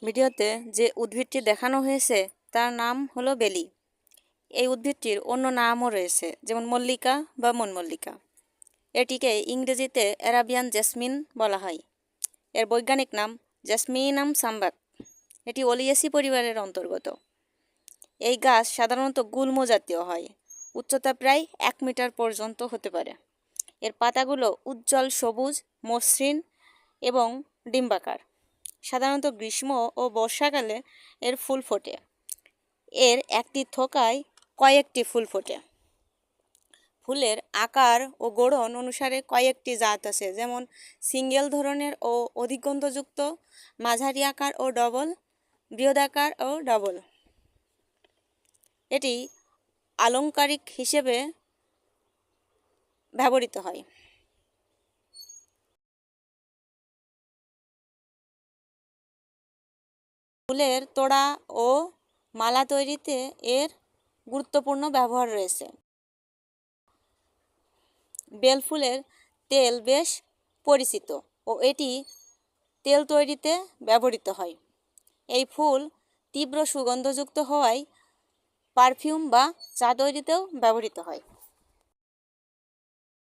ভিডিওতে যে উদ্ভিদটি দেখানো হয়েছে তার নাম হলো বেলি। এই উদ্ভিদটির অন্য নামও রয়েছে, যেমন মল্লিকা বা মনমল্লিকা। এটিকে ইংরেজিতে অ্যারাবিয়ান জেসমিন বলা হয়। এর বৈজ্ঞানিক নাম জেসমিনাম সাম্বাক। এটি ওলিয়েসি পরিবারের অন্তর্গত। এই গাছ সাধারণত গুল্ম জাতীয় হয়, উচ্চতা প্রায় 1 মিটার পর্যন্ত হতে পারে। এর পাতাগুলো উজ্জ্বল সবুজ, মসৃণ এবং ডিম্বাকার। সাধারণত গ্রীষ্ম ও বর্ষাকালে এর ফুল ফোটে। এর একটি থোকায় কয়েকটি ফুল ফোটে। ফুলের আকার ও গড়ন অনুসারে কয়েকটি জাত আছে, যেমন সিঙ্গেল ধরনের ও অধিকগন্ধযুক্ত, মাঝারি আকার ও ডবল, বৃহদাকার ও ডবল। এটি আলংকারিক হিসেবে ব্যবহৃত হয়। ফুলের তোড়া ও মালা তৈরিতে এর গুরুত্বপূর্ণ ব্যবহার রয়েছে। বেল ফুলের তেল বেশ পরিচিত ও এটি তেল তৈরিতে ব্যবহৃত হয়। এই ফুল তীব্র সুগন্ধযুক্ত হওয়ায় পারফিউম বা চা তৈরিতেও ব্যবহৃত হয়।